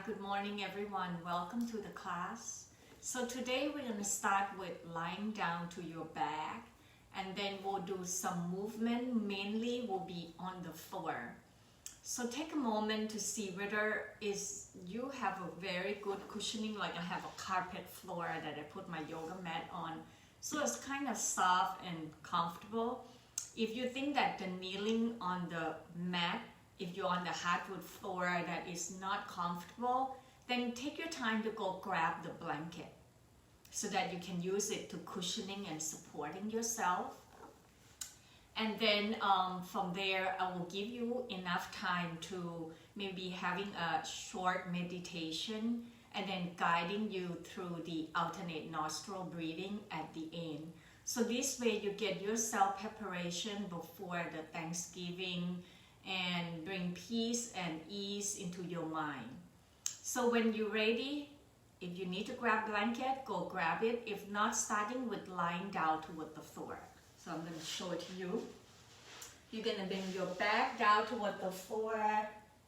Good morning everyone. Welcome to the class. So today we're going to start with lying down to your back, and then we'll do some movement. Mainly will be on the floor. So take a moment to see whether you have a very good cushioning, like I have a carpet floor that I put my yoga mat on. So it's kind of soft and comfortable. If you think that the kneeling on the mat, if you're on the hardwood floor that is not comfortable, then take your time to go grab the blanket so that you can use it to cushioning and supporting yourself. And then from there, I will give you enough time to maybe having a short meditation and then guiding you through the alternate nostril breathing at the end. So this way you get yourself preparation before the Thanksgiving and bring peace and ease into your mind. So when you're ready, if you need to grab blanket, go grab it. If not, starting with lying down toward the floor. So I'm going to show it to you. You're going to bring your back down toward the floor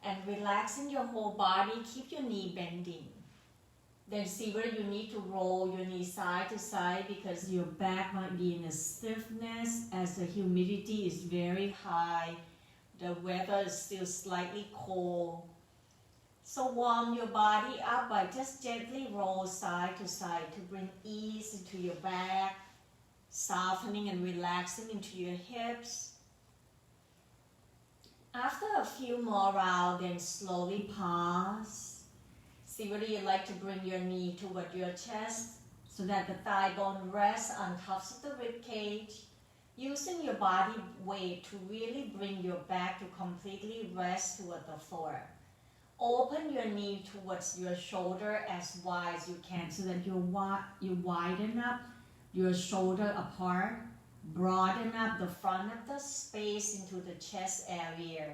and relaxing your whole body. Keep your knee bending. Then see where you need to roll your knee side to side because your back might be in a stiffness as the humidity is very high. The weather is still slightly cold. So warm your body up by just gently roll side to side to bring ease into your back, softening and relaxing into your hips. After a few more rounds, then slowly pause. See whether you like to bring your knee toward your chest so that the thigh bone rests on top of the rib cage. Using your body weight to really bring your back to completely rest toward the floor. Open your knee towards your shoulder as wide as you can so that you widen up your shoulder apart. Broaden up the front of the space into the chest area.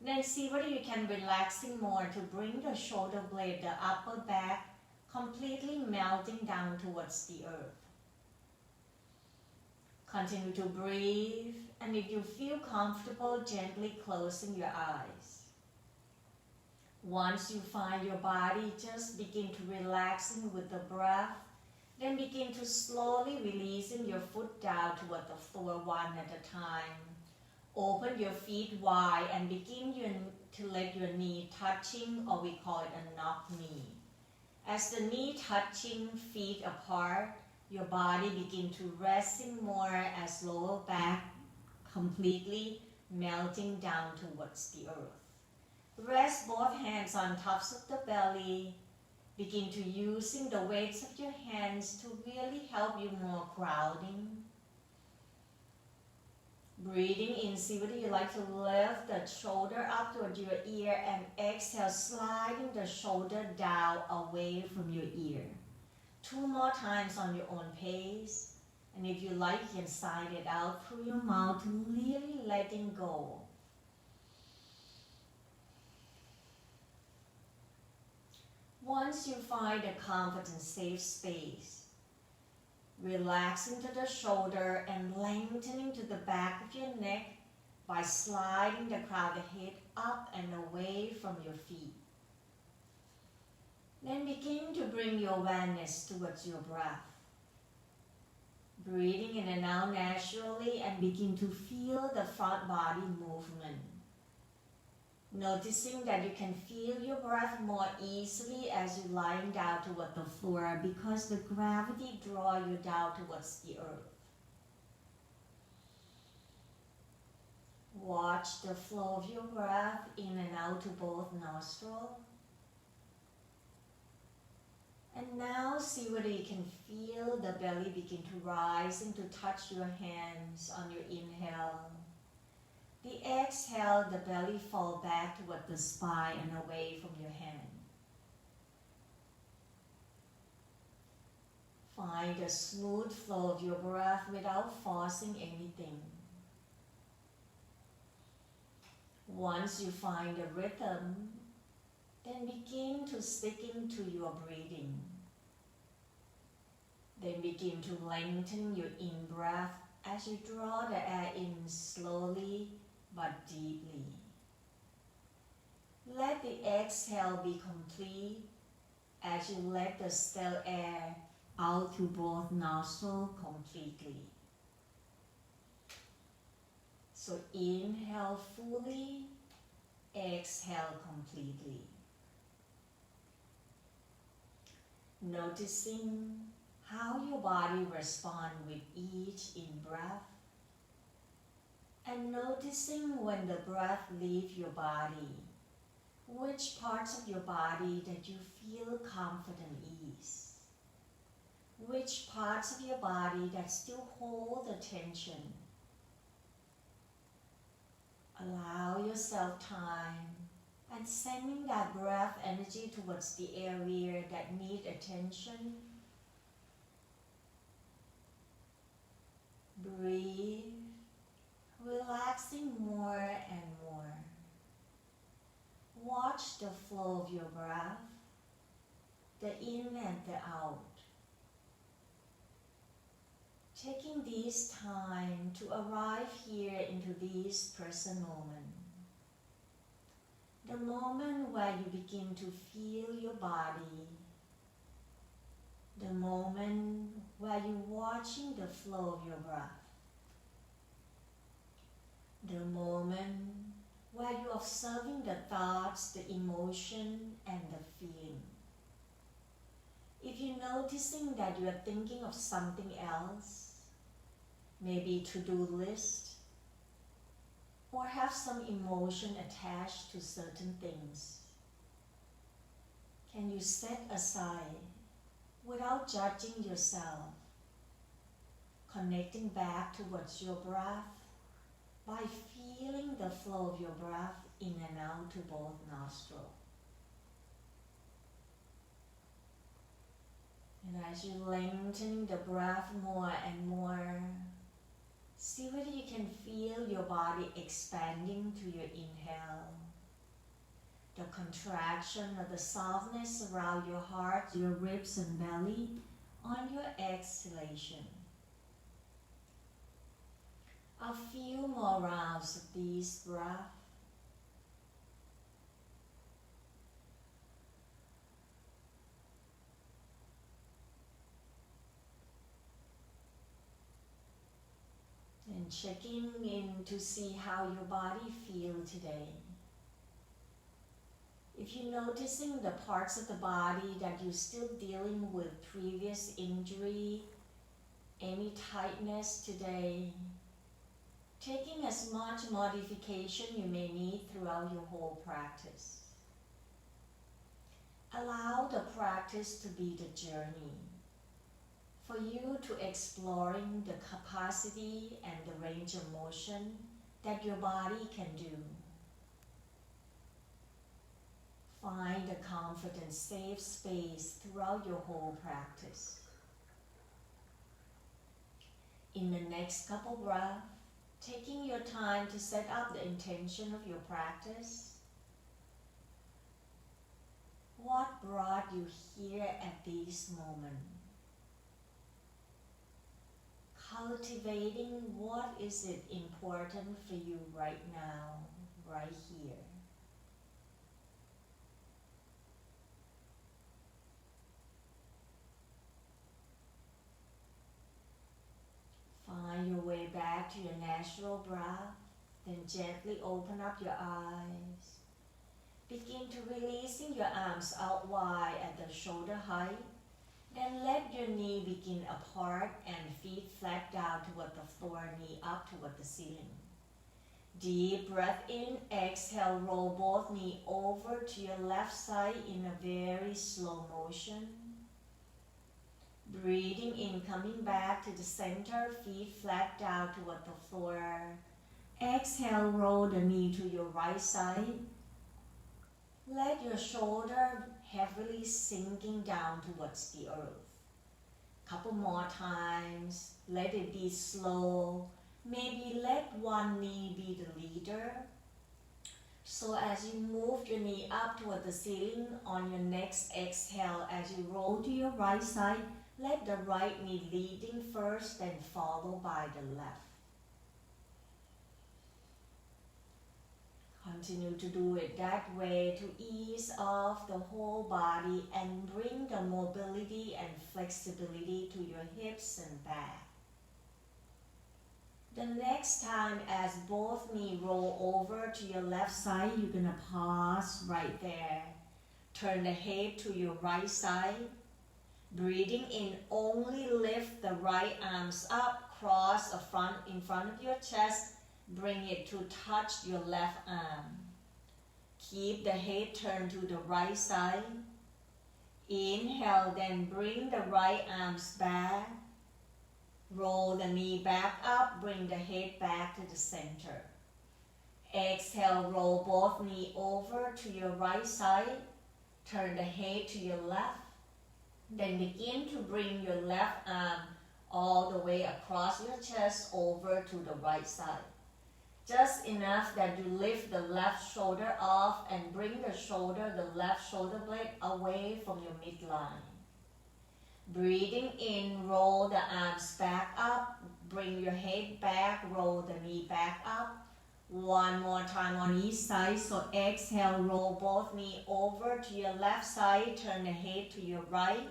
Then see whether you can relaxing more to bring the shoulder blade, the upper back, completely melting down towards the earth. Continue to breathe, and if you feel comfortable, gently closing your eyes. Once you find your body, just begin to relaxing with the breath, then begin to slowly releasing your foot down toward the floor one at a time. Open your feet wide and begin to let your knee touching, or we call it a knock knee. As the knee touching feet apart, your body begin to resting more as lower back completely melting down towards the earth. Rest both hands on tops of the belly. Begin to using the weights of your hands to really help you more grounding. Breathing in, see whether you like to lift the shoulder up toward your ear and exhale, sliding the shoulder down away from your ear. 2 more times on your own pace. And if you like, you can sigh it out through your mouth, really letting go. Once you find a confident, safe space, relaxing to the shoulder and lengthening to the back of your neck by sliding the crown of the head up and away from your feet. Then begin to bring your awareness towards your breath. Breathing in and out naturally and begin to feel the front body movement. Noticing that you can feel your breath more easily as you're lying down toward the floor because the gravity draws you down towards the earth. Watch the flow of your breath in and out to both nostrils. And now see whether you can feel the belly begin to rise and to touch your hands on your inhale. The exhale, the belly fall back toward the spine and away from your hand. Find a smooth flow of your breath without forcing anything. Once you find a rhythm, then begin to sticking to your breathing. Then begin to lengthen your in-breath as you draw the air in slowly but deeply. Let the exhale be complete as you let the stale air out through both nostrils completely. So inhale fully, exhale completely. Noticing how your body responds with each in-breath, and noticing when the breath leaves your body, which parts of your body that you feel confident ease, which parts of your body that still hold the tension. Allow yourself time and sending that breath energy towards the area that need attention. Breathe, relaxing more and more. Watch the flow of your breath, the in and the out. Taking this time to arrive here into this present moment. The moment where you begin to feel your body. The moment where you're watching the flow of your breath. The moment where you're observing the thoughts, the emotion, and the feeling. If you're noticing that you are thinking of something else, maybe to-do list, or have some emotion attached to certain things, can you set aside without judging yourself, connecting back towards your breath by feeling the flow of your breath in and out to both nostrils. And as you lengthen the breath more and more, see whether you can feel your body expanding to your inhale. The contraction or the softness around your heart, your ribs and belly on your exhalation. A few more rounds of this breath. And checking in to see how your body feels today. If you're noticing the parts of the body that you're still dealing with previous injury, any tightness today, taking as much modification you may need throughout your whole practice. Allow the practice to be the journey, for you to exploring the capacity and the range of motion that your body can do. Find a confident, safe space throughout your whole practice. In the next couple breaths, taking your time to set up the intention of your practice. What brought you here at this moment? Cultivating what is it important for you right now, right here. Find your way back to your natural breath, then gently open up your eyes. Begin to releasing your arms out wide at the shoulder height. Then let your knee begin apart and feet flat down toward the floor, knee up toward the ceiling. Deep breath in, exhale, roll both knees over to your left side in a very slow motion. Breathing in, coming back to the center, feet flat down toward the floor. Exhale, roll the knee to your right side. Let your shoulder heavily sinking down towards the earth. Couple more times, let it be slow. Maybe let one knee be the leader. So as you move your knee up toward the ceiling on your next exhale, as you roll to your right side, let the right knee leading first, then followed by the left. Continue to do it that way to ease off the whole body and bring the mobility and flexibility to your hips and back. The next time as both knees roll over to your left side, you're going to pause right there. Turn the head to your right side. Breathing in, only lift the right arms up, cross in front of your chest. Bring it to touch your left arm. Keep the head turned to the right side. Inhale, then bring the right arms back. Roll the knee back up, bring the head back to the center. Exhale, roll both knees over to your right side. Turn the head to your left. Then begin to bring your left arm all the way across your chest over to the right side. Just enough that you lift the left shoulder off and bring the left shoulder blade away from your midline. Breathing in, roll the arms back up, bring your head back, roll the knee back up. One more time on each side. So exhale, roll both knees over to your left side, turn the head to your right.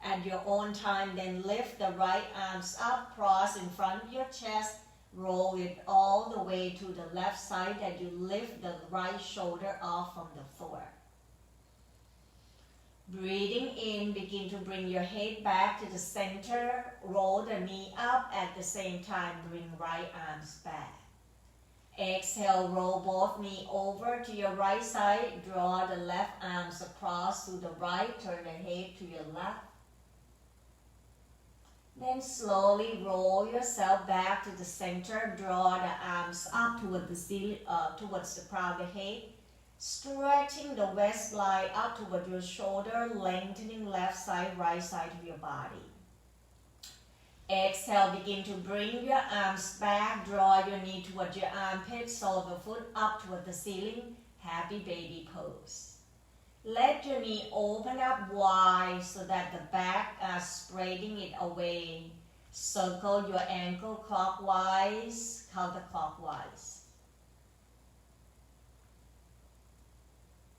At your own time, then lift the right arms up, cross in front of your chest, roll it all the way to the left side that you lift the right shoulder off from the floor. Breathing in, begin to bring your head back to the center, roll the knee up, at the same time bring right arms back. Exhale, roll both knees over to your right side, draw the left arms across to the right, turn the head to your left. Then slowly roll yourself back to the center, draw the arms up toward the ceiling, towards the crown of the head, stretching the waistline up toward your shoulder, lengthening left side, right side of your body. Exhale, begin to bring your arms back, draw your knee toward your armpit, sole of the foot up toward the ceiling, happy baby pose. Let your knee open up wide so that the back is spreading it away. Circle your ankle clockwise, counterclockwise.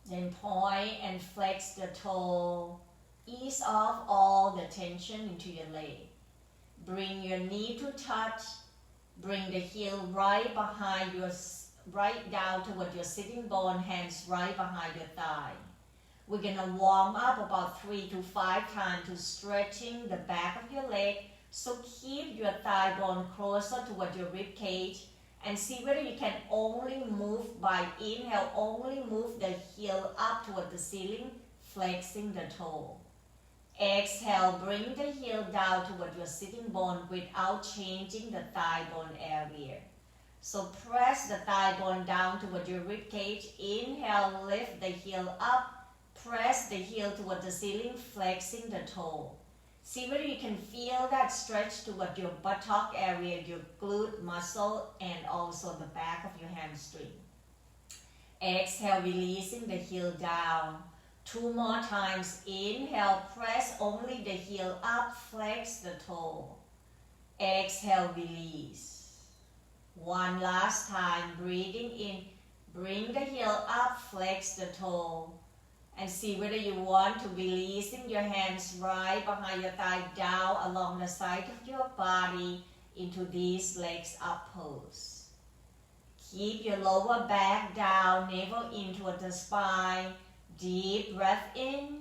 Then point and flex the toe. Ease off all the tension into your leg. Bring your knee to touch. Bring the heel right behind your, right down toward your sitting bone, hands right behind your thigh. We're going to warm up about 3 to 5 times to stretching the back of your leg. So keep your thigh bone closer toward your rib cage and see whether you can only move by inhale, only move the heel up toward the ceiling, flexing the toe. Exhale, bring the heel down toward your sitting bone without changing the thigh bone area. So press the thigh bone down toward your rib cage. Inhale, lift the heel up. Press the heel toward the ceiling, flexing the toe. See whether you can feel that stretch toward your buttock area, your glute muscle, and also the back of your hamstring. Exhale, releasing the heel down. 2 more times. Inhale, press only the heel up, flex the toe. Exhale, release. One last time. Breathing in, bring the heel up, flex the toe. And see whether you want to releasing your hands right behind your thigh, down along the side of your body into these legs up pose. Keep your lower back down, navel in toward the spine. Deep breath in.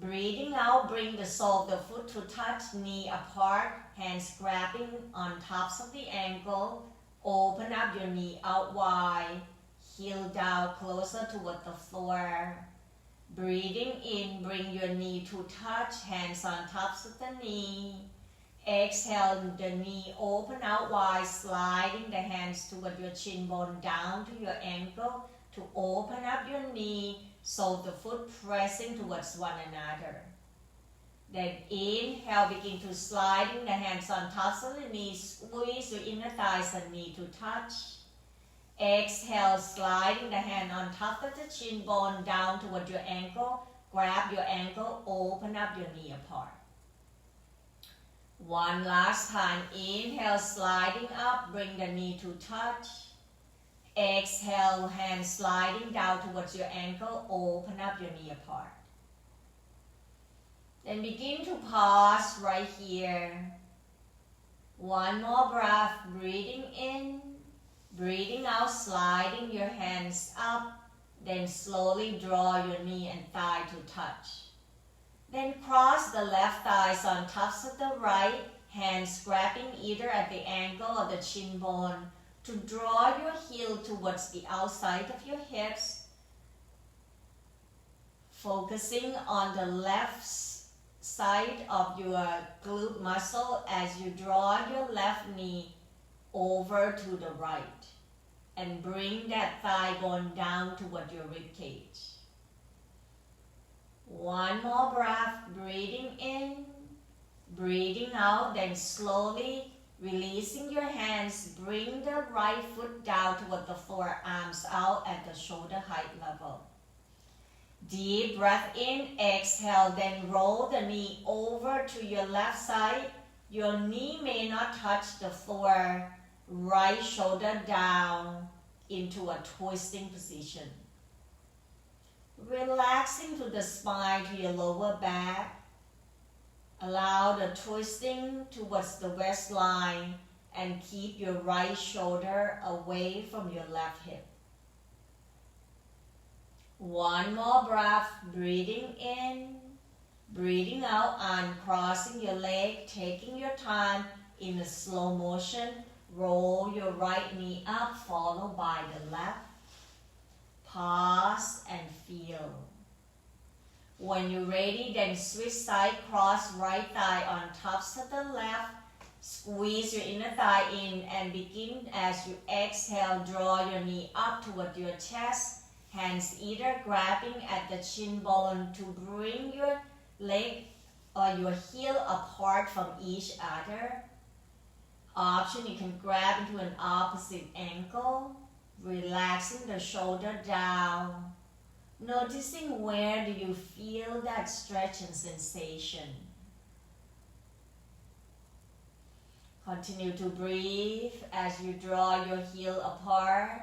Breathing out, bring the sole of the foot to touch, knee apart, hands grabbing on tops of the ankle. Open up your knee out wide, heel down closer toward the floor. Breathing in, bring your knee to touch, hands on tops of the knee. Exhale, the knee open out wide, sliding the hands toward your chin bone down to your ankle to open up your knee, so the foot pressing towards one another. Then inhale, begin to sliding the hands on tops of the knees, squeeze your inner thighs and knee to touch. Exhale, sliding the hand on top of the chin bone down toward your ankle. Grab your ankle, open up your knee apart. One last time. Inhale, sliding up, bring the knee to touch. Exhale, hands sliding down towards your ankle. Open up your knee apart. Then begin to pause right here. One more breath, breathing in, breathing out, sliding your hands up. Then slowly draw your knee and thigh to touch. Then cross the left thighs on tops of the right, hands grabbing either at the ankle or the shin bone to draw your heel towards the outside of your hips. Focusing on the left side of your glute muscle as you draw your left knee over to the right. And bring that thigh bone down toward your rib cage. One more breath, breathing in, breathing out, then slowly releasing your hands, bring the right foot down toward the floor, arms out at the shoulder height level. Deep breath in, exhale, then roll the knee over to your left side. Your knee may not touch the floor. Right shoulder down into a twisting position. Relaxing to the spine, to your lower back. Allow the twisting towards the waistline and keep your right shoulder away from your left hip. One more breath, breathing in, breathing out, uncrossing your leg, taking your time in a slow motion. Roll your right knee up, followed by the left. Pause and feel. When you're ready, then switch side, cross right thigh on tops of the left. Squeeze your inner thigh in and begin as you exhale, draw your knee up toward your chest. Hands either grabbing at the shin bone to bring your leg or your heel apart from each other. Option, you can grab into an opposite ankle, relaxing the shoulder down. Noticing where do you feel that stretch and sensation. Continue to breathe as you draw your heel apart.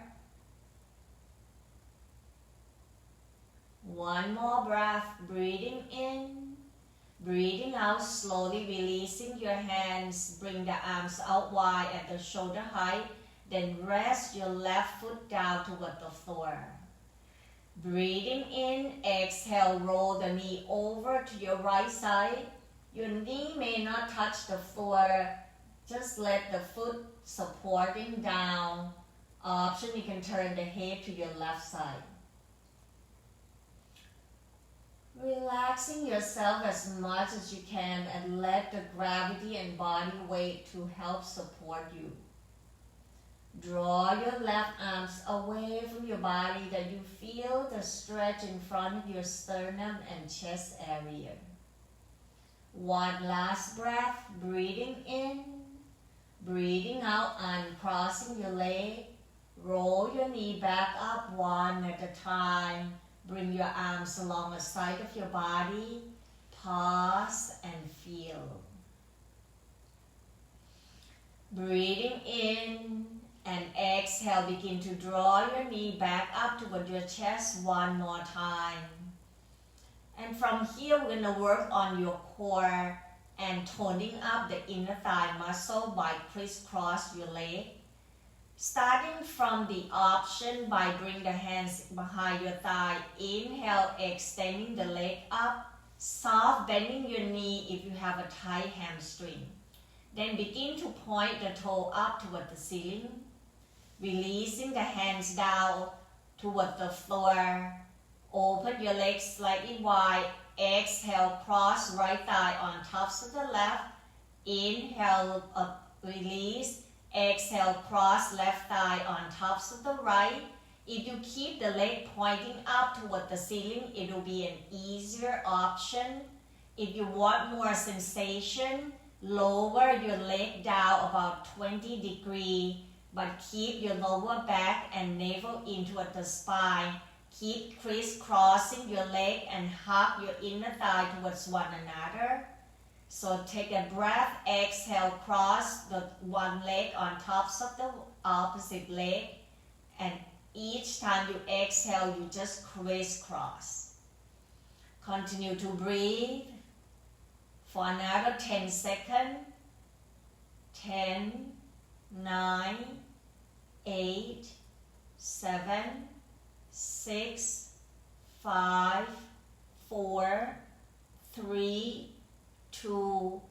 One more breath, breathing in, breathing out, slowly releasing your hands. Bring the arms out wide at the shoulder height. Then rest your left foot down toward the floor. Breathing in, exhale, roll the knee over to your right side. Your knee may not touch the floor. Just let the foot supporting down. Option, you can turn the head to your left side. Relaxing yourself as much as you can and let the gravity and body weight to help support you. Draw your left arms away from your body that you feel the stretch in front of your sternum and chest area. One last breath, breathing in, breathing out, uncrossing your leg. Roll your knee back up one at a time. Bring your arms along the side of your body. Pause and feel. Breathing in and exhale. Begin to draw your knee back up toward your chest one more time. And from here, we're going to work on your core and toning up the inner thigh muscle by crisscross your leg. Starting from the option by bring the hands behind your thigh. Inhale, extending the leg up. Soft bending your knee if you have a tight hamstring. Then begin to point the toe up toward the ceiling. Releasing the hands down toward the floor. Open your legs slightly wide. Exhale, cross right thigh on tops of the left. Inhale, up, release. Exhale, cross left thigh on tops of the right. If you keep the leg pointing up toward the ceiling, it will be an easier option. If you want more sensation, lower your leg down about 20 degrees, but keep your lower back and navel in toward the spine. Keep crisscrossing your leg and hug your inner thigh towards one another. So take a breath, exhale, cross the one leg on tops of the opposite leg and Each time you exhale, you just crisscross. Continue to breathe for another 10 seconds. 10, 9, 8, 7, 6, 5, 4, 3, 2,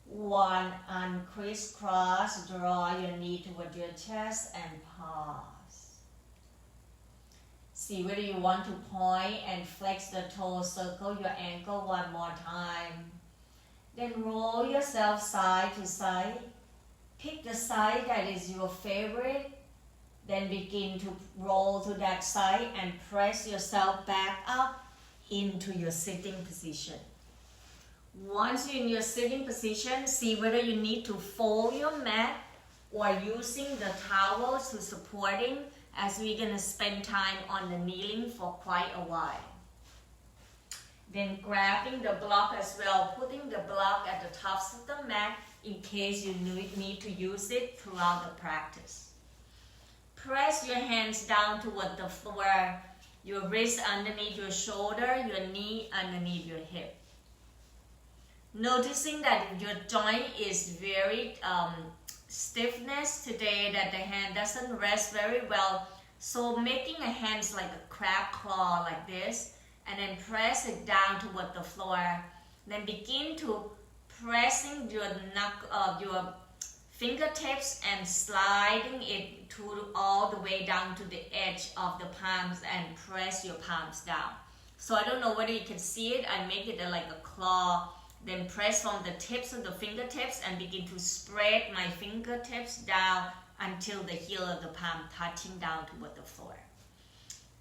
1. And crisscross. Draw your knee toward your chest and pause. See whether you want to point and flex the toes. Circle your ankle one more time. Then roll yourself side to side. Pick the side that is your favorite. Then begin to roll to that side and press yourself back up into your sitting position. Once you're in your sitting position, see whether you need to fold your mat or using the towels to supporting, as we're going to spend time on the kneeling for quite a while. Then grabbing the block as well, putting the block at the tops of the mat in case you need to use it throughout the practice. Press your hands down toward the floor, your wrist underneath your shoulder, your knee underneath your hip. Noticing that your joint is very stiffness today, that the hand doesn't rest very well. So making a hands like a crab claw like this, and then press it down toward the floor. Then begin to pressing your fingertips and sliding it all the way down to the edge of the palms and press your palms down. So I don't know whether you can see it. I make it like a claw. Then press from the tips of the fingertips and begin to spread my fingertips down until the heel of the palm touching down toward the floor.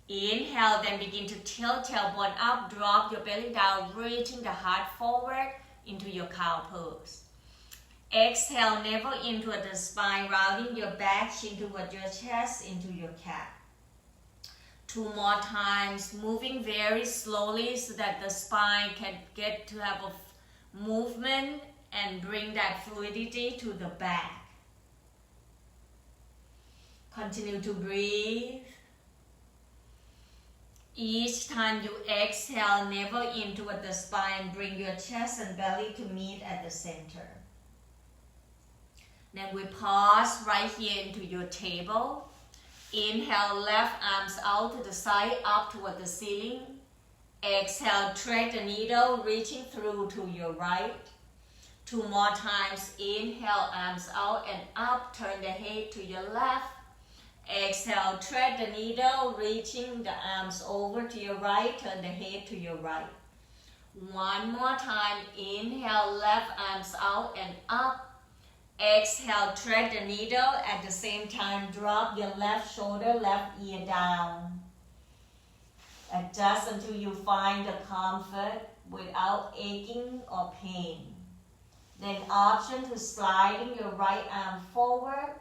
Inhale, then begin to tilt tailbone up, drop your belly down, reaching the heart forward into your cow pose. Exhale, navel in toward the spine, rounding your back, chin toward your chest, into your cat. 2 more times, moving very slowly so that the spine can get to have a movement and bring that fluidity to the back. Continue to breathe. Each time you exhale, navel in toward the spine, bring your chest and belly to meet at the center. Then we pause right here into your table. Inhale, left arms out to the side, up toward the ceiling. Exhale, thread the needle, reaching through to your right. 2 more times. Inhale, arms out and up, turn the head to your left. Exhale, thread the needle, reaching the arms over to your right, turn the head to your right. 1 more time. Inhale, left arms out and up. Exhale, thread the needle. At the same time, drop your left shoulder, left ear down. Adjust until you find the comfort without aching or pain. Then option to sliding your right arm forward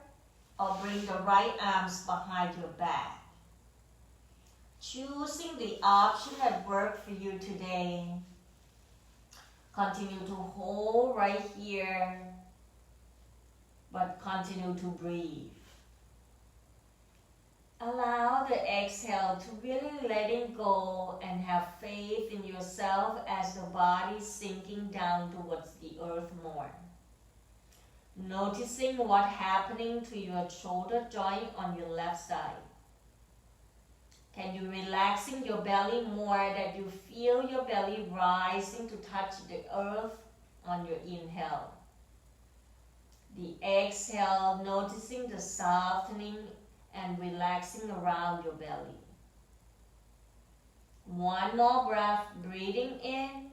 or bring the right arms behind your back. Choosing the option that works for you today. Continue to hold right here, but continue to breathe. Allow the exhale to really letting go and have faith in yourself as the body sinking down towards the earth more. Noticing what's happening to your shoulder joint on your left side. Can you relaxing your belly more, that you feel your belly rising to touch the earth on your inhale. The exhale, noticing the softening and relaxing around your belly. 1 more breath, breathing in,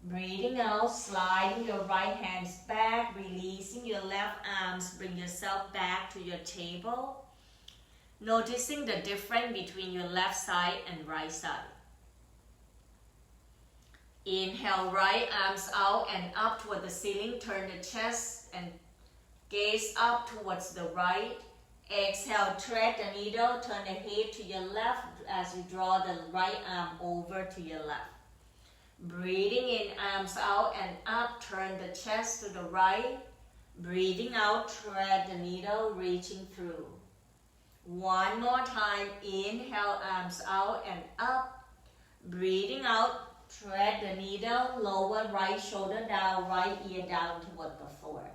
breathing out, sliding your right hands back, releasing your left arms, bring yourself back to your table. Noticing the difference between your left side and right side. Inhale, right arms out and up toward the ceiling, turn the chest and gaze up towards the right. Exhale, thread the needle, turn the head to your left as you draw the right arm over to your left. Breathing in, arms out and up, turn the chest to the right. Breathing out, thread the needle, reaching through. One more time, inhale, arms out and up. Breathing out, thread the needle, lower right shoulder down, right ear down toward the floor.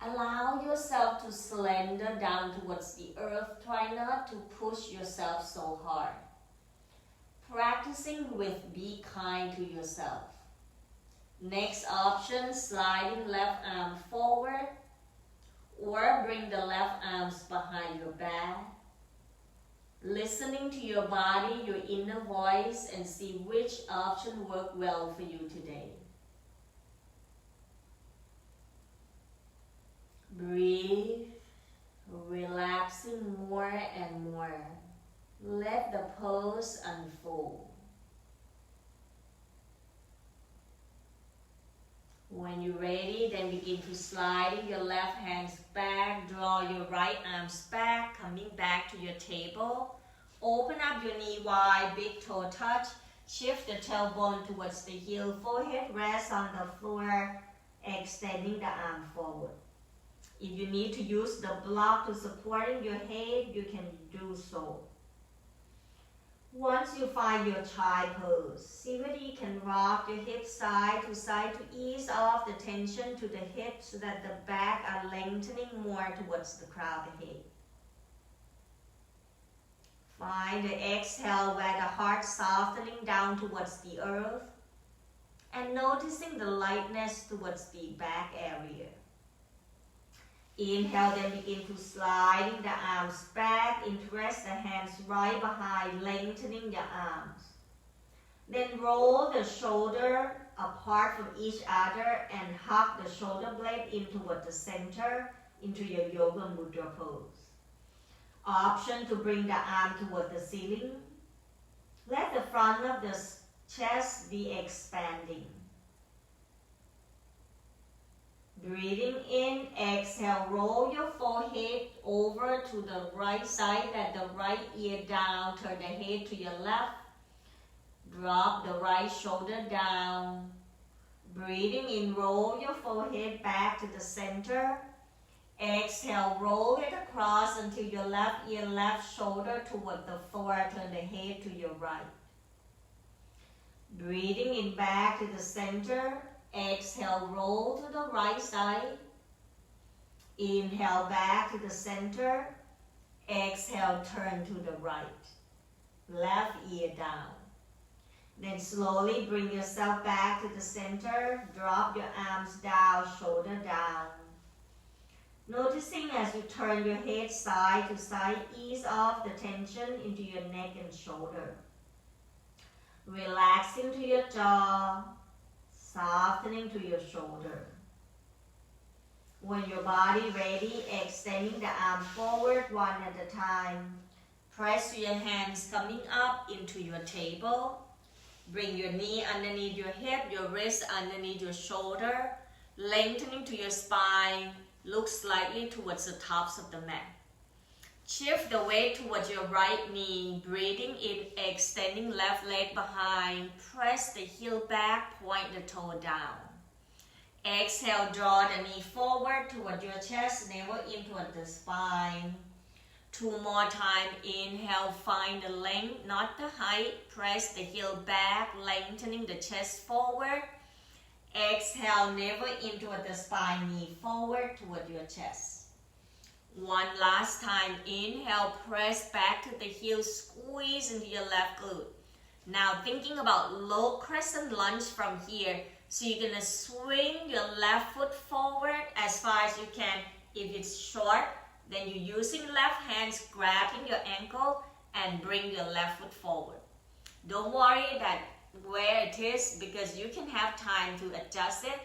Allow yourself to slender down towards the earth. Try not to push yourself so hard. Practicing with be kind to yourself. Next option, sliding left arm forward or bring the left arms behind your back. Listening to your body, your inner voice, and see which option worked well for you today. Breathe, relaxing more and more. Let the pose unfold. When you're ready, then begin to slide your left hands back, draw your right arms back, coming back to your table. Open up your knee wide, big toe touch. Shift the tailbone towards the heel, forehead rest on the floor, extending the arm forward. If you need to use the block to support your head, you can do so. Once you find your child pose, see whether you can rock your hips side to ease off the tension to the hips so that the back are lengthening more towards the crown of the head. Find the exhale where the heart softening down towards the earth and noticing the lightness towards the back area. Inhale, then begin to sliding the arms back, interest the hands right behind, lengthening the arms. Then roll the shoulder apart from each other and hug the shoulder blade in toward the center into your yoga mudra pose. Option to bring the arm toward the ceiling. Let the front of the chest be expanding. Breathing in, exhale, roll your forehead over to the right side, let the right ear down, turn the head to your left. Drop the right shoulder down. Breathing in, roll your forehead back to the center. Exhale, roll it across until your left ear, left shoulder toward the floor, turn the head to your right. Breathing in back to the center. Exhale, roll to the right side. Inhale, back to the center. Exhale, turn to the right. Left ear down. Then slowly bring yourself back to the center. Drop your arms down, shoulder down. Noticing as you turn your head side to side, ease off the tension into your neck and shoulder. Relaxing to your jaw. Softening to your shoulder. When your body ready, extending the arm forward one at a time. Press your hands coming up into your table. Bring your knee underneath your hip, your wrist underneath your shoulder. Lengthening to your spine. Look slightly towards the tops of the mat. Shift the weight towards your right knee, breathing in, extending left leg behind. Press the heel back, point the toe down. Exhale, draw the knee forward toward your chest, navel in toward the spine. Two more times. Inhale, find the length, not the height. Press the heel back, lengthening the chest forward. Exhale, navel in toward the spine, knee forward toward your chest. One last time, inhale, press back to the heel, squeeze into your left glute. Now thinking about low crescent lunge from here. So you're gonna swing your left foot forward as far as you can. If it's short, then you're using left hands, grabbing your ankle and bring your left foot forward. Don't worry that where it is because you can have time to adjust it.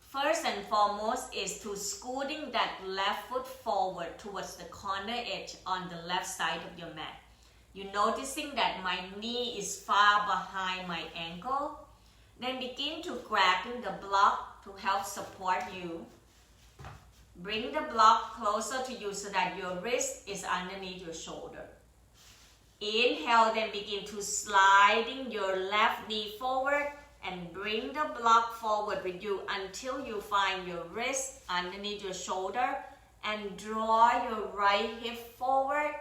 First and foremost is to scooting that left foot forward towards the corner edge on the left side of your mat. You're noticing that my knee is far behind my ankle. Then begin to grabbing the block to help support you. Bring the block closer to you so that your wrist is underneath your shoulder. Inhale, then begin to sliding your left knee forward and bring the block forward with you until you find your wrist underneath your shoulder and draw your right hip forward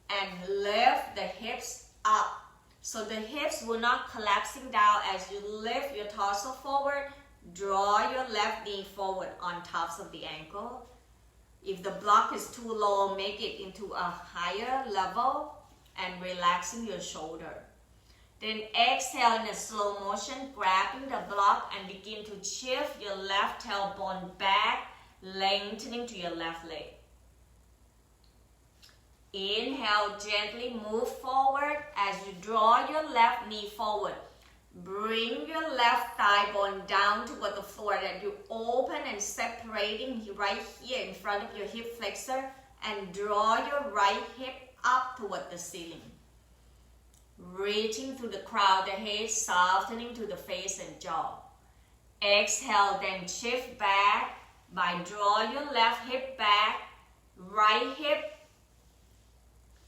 and lift the hips up. So the hips will not collapsing down as you lift your torso forward. Draw your left knee forward on tops of the ankle. If the block is too low, make it into a higher level and relaxing your shoulder. Then exhale in a slow motion, grabbing the block and begin to shift your left tailbone back, lengthening to your left leg. Inhale, gently move forward as you draw your left knee forward. Bring your left thigh bone down toward the floor, that you open and separating right here in front of your hip flexor, and draw your right hip up toward the ceiling. Reaching through the crown of the head, softening to the face and jaw. Exhale, then shift back by draw your left hip back, right hip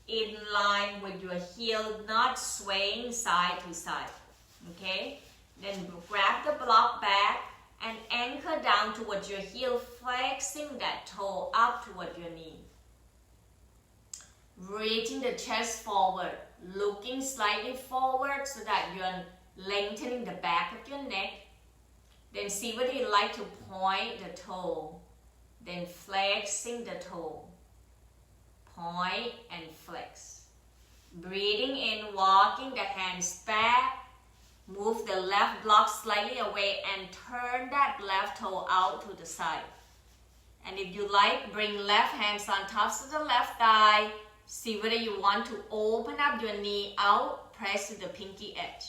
in line with your heel, not swaying side to side. Okay? Then grab the block back and anchor down towards your heel, flexing that toe up toward your knee. Reaching the chest forward, looking slightly forward so that you're lengthening the back of your neck. Then see whether you like to point the toe. Then flexing the toe. Point and flex. Breathing in, walking the hands back. Move the left block slightly away and turn that left toe out to the side. And if you like, bring left hands on top of the left thigh. See whether you want to open up your knee out, press to the pinky edge.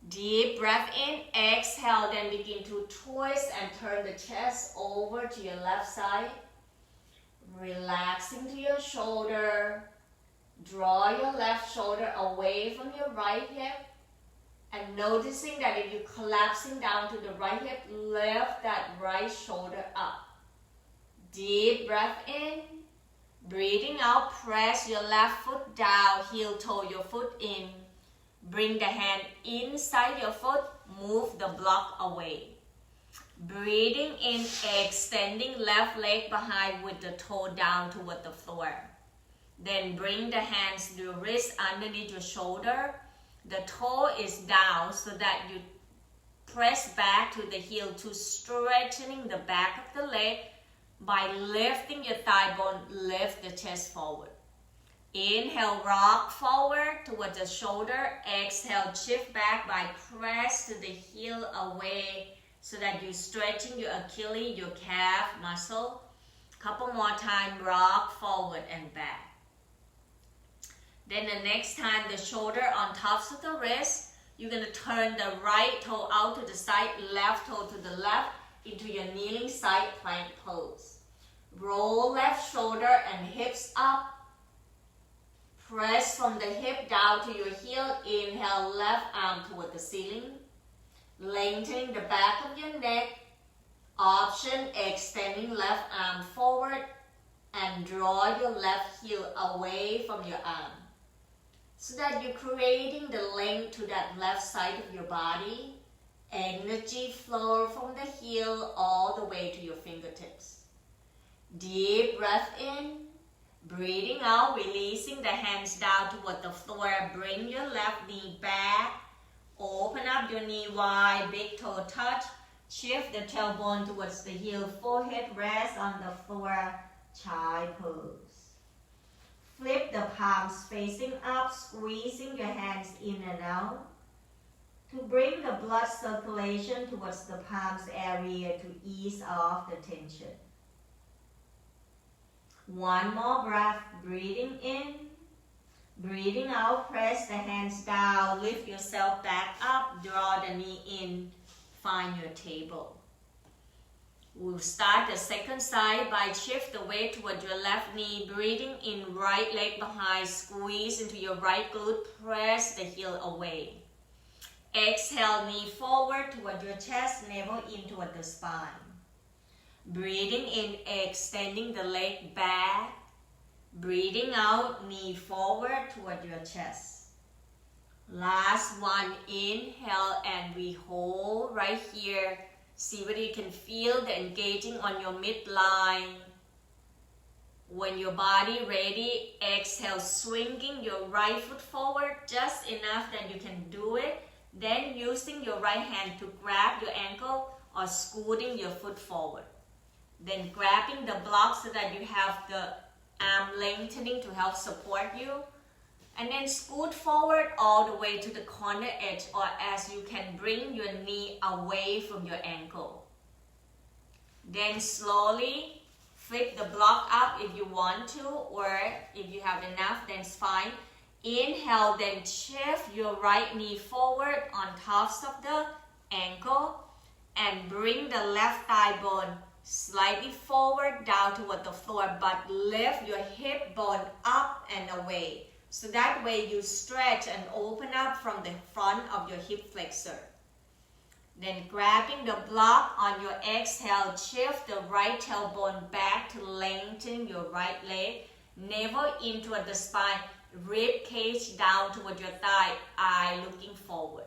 Deep breath in, exhale, then begin to twist and turn the chest over to your left side. Relaxing to your shoulder. Draw your left shoulder away from your right hip. And noticing that if you're collapsing down to the right hip, lift that right shoulder up. Deep breath in. Breathing out, press your left foot down, heel toe your foot in. Bring the hand inside your foot, move the block away. Breathing in, extending left leg behind with the toe down toward the floor. Then bring the hands to the wrist underneath your shoulder. The toe is down so that you press back to the heel to strengthening the back of the leg. By lifting your thigh bone, lift the chest forward. Inhale, rock forward towards the shoulder. Exhale, shift back by press to the heel away so that you're stretching your Achilles, your calf muscle. Couple more times, rock forward and back. Then the next time, the shoulder on tops of the wrist, you're going to turn the right toe out to the side, left toe to the left, into your kneeling side plank pose. Roll left shoulder and hips up. Press from the hip down to your heel. Inhale, left arm toward the ceiling. Lengthening the back of your neck. Option, extending left arm forward and draw your left heel away from your arm. So that you're creating the length to that left side of your body. Energy flow from the heel all the way to your fingertips. Deep breath in. Breathing out, releasing the hands down toward the floor. Bring your left knee back. Open up your knee wide, big toe touch. Shift the tailbone towards the heel. Forehead rest on the floor. Child pose. Flip the palms facing up, squeezing your hands in and out. To bring the blood circulation towards the palms area to ease off the tension. One more breath, breathing in. Breathing out, press the hands down, lift yourself back up, draw the knee in, find your table. We'll start the second side by shift the weight toward your left knee, breathing in, right leg behind, squeeze into your right glute, press the heel away. Exhale, knee forward toward your chest, navel in toward the spine. Breathing in, extending the leg back. Breathing out, knee forward toward your chest. Last one, inhale, and we hold right here. See whether you can feel the engaging on your midline. When your body ready, exhale, swinging your right foot forward just enough that you can do it. Then using your right hand to grab your ankle or scooting your foot forward. Then grabbing the block so that you have the arm lengthening to help support you. And then scoot forward all the way to the corner edge, or as you can bring your knee away from your ankle. Then slowly flip the block up if you want to, or if you have enough, then it's fine. Inhale, then shift your right knee forward on tops of the ankle and bring the left thigh bone slightly forward down toward the floor, but lift your hip bone up and away. So that way you stretch and open up from the front of your hip flexor. Then grabbing the block on your exhale, shift the right tailbone back to lengthen your right leg. Navel in toward the spine, rib cage down toward your thigh, eye looking forward.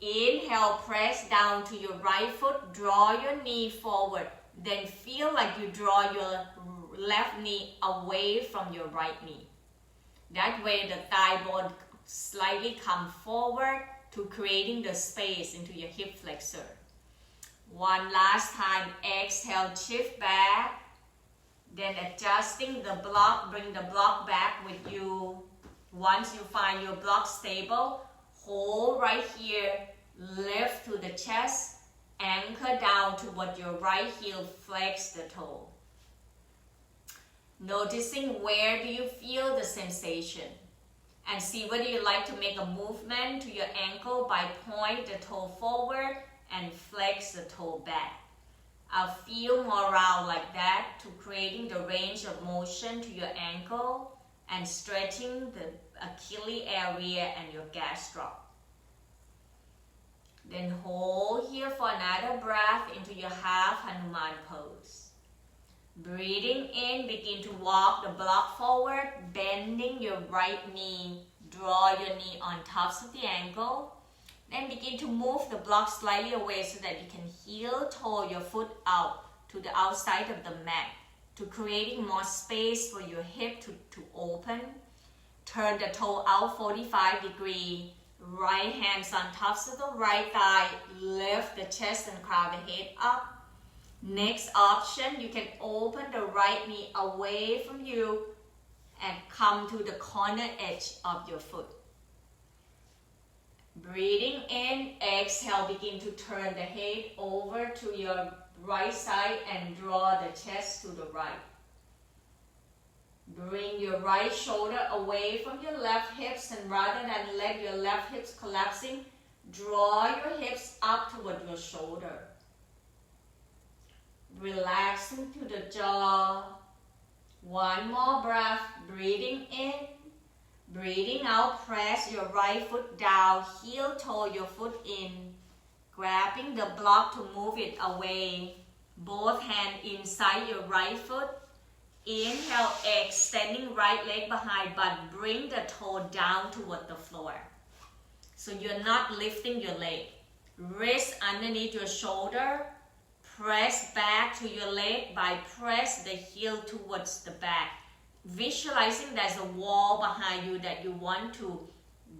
Inhale, press down to your right foot, draw your knee forward. Then feel like you draw your left knee away from your right knee. That way the thigh bone slightly come forward to creating the space into your hip flexor. One last time, exhale, shift back. Then adjusting the block, bring the block back with you. Once you find your block stable, hold right here, lift to the chest, anchor down toward your right heel, flex the toe. Noticing where do you feel the sensation, and see whether you like to make a movement to your ankle by point the toe forward and flex the toe back. I'll feel more round like that to creating the range of motion to your ankle and stretching the Achilles area and your gastroc. Then hold here for another breath into your half Hanuman pose. Breathing in, begin to walk the block forward, bending your right knee. Draw your knee on tops of the ankle. Then begin to move the block slightly away so that you can heel toe your foot out to the outside of the mat, to creating more space for your hip to open. Turn the toe out 45 degrees. Right hands on tops of the right thigh. Lift the chest and crown the head up. Next option, you can open the right knee away from you and come to the corner edge of your foot. Breathing in, exhale, begin to turn the head over to your right side and draw the chest to the right. Bring your right shoulder away from your left hips, and rather than let your left hips collapsing, draw your hips up toward your shoulder. Relaxing to the jaw. One more breath. Breathing in. Breathing out. Press your right foot down. Heel toe your foot in. Grabbing the block to move it away. Both hands inside your right foot. Inhale, extending right leg behind, but bring the toe down toward the floor. So you're not lifting your leg. Wrist underneath your shoulder. Press back to your leg by press the heel towards the back. Visualizing there's a wall behind you that you want to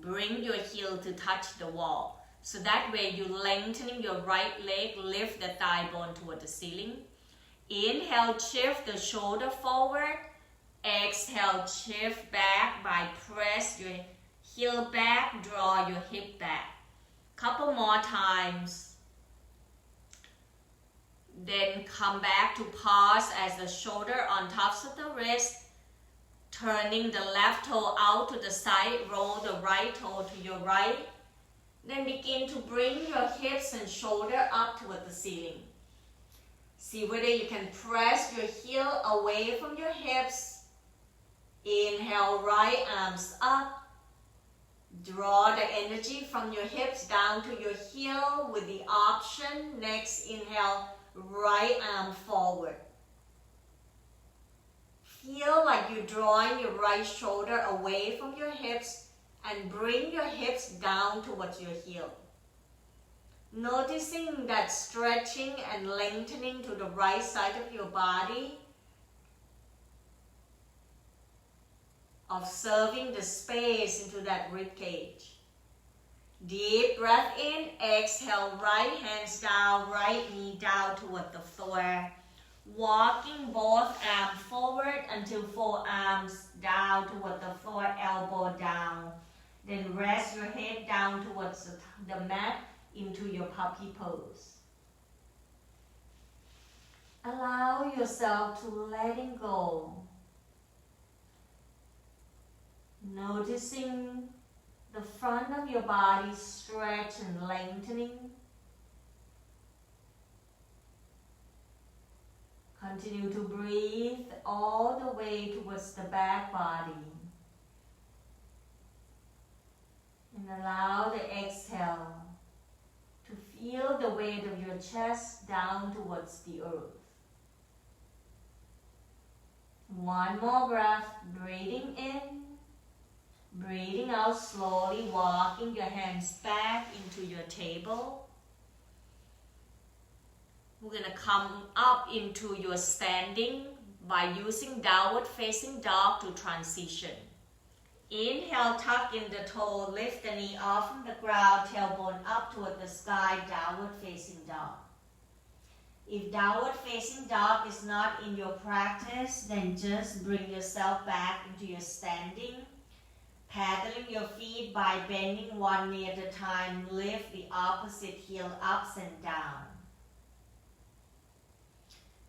bring your heel to touch the wall. So that way you're lengthening your right leg, lift the thigh bone toward the ceiling. Inhale, shift the shoulder forward. Exhale, shift back by press your heel back, draw your hip back. Couple more times. Then come back to pause as the shoulder on tops of the wrist. Turning the left toe out to the side, roll the right toe to your right. Then begin to bring your hips and shoulder up toward the ceiling. See whether you can press your heel away from your hips. Inhale, right arms up. Draw the energy from your hips down to your heel with the option. Next, inhale, right arm forward. Feel like you're drawing your right shoulder away from your hips and bring your hips down towards your heel. Noticing that stretching and lengthening to the right side of your body. observing the space into that rib cage. Deep breath in, exhale, right hands down, right knee down toward the floor. Walking both arms forward until forearms down toward the floor, elbow down. Then rest your head down towards the mat into your puppy pose. Allow yourself to letting go. Noticing the front of your body stretch and lengthening. Continue to breathe all the way towards the back body. And allow the exhale to feel the weight of your chest down towards the earth. One more breath, breathing in, breathing out slowly, walking your hands back into your table. We're going to come up into your standing by using downward facing dog to transition. Inhale, tuck in the toe, lift the knee off from the ground, tailbone up toward the sky, downward facing dog. If downward facing dog is not in your practice, then just bring yourself back into your standing. Paddling your feet by bending one knee at a time, lift the opposite heel ups and down.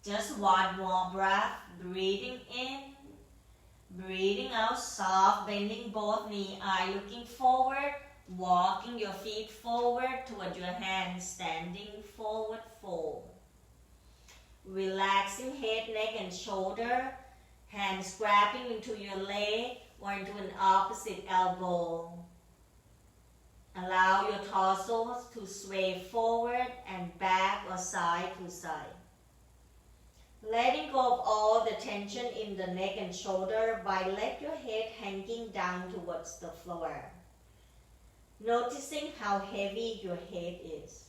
Just one more breath, breathing in, breathing out, soft, bending both knee, eye looking forward, walking your feet forward toward your hands, standing forward fold. Relaxing head, neck and shoulder, hands grabbing into your leg or into an opposite elbow. Allow your torso to sway forward and back or side to side. Letting go of all the tension in the neck and shoulder by let your head hanging down towards the floor. Noticing how heavy your head is.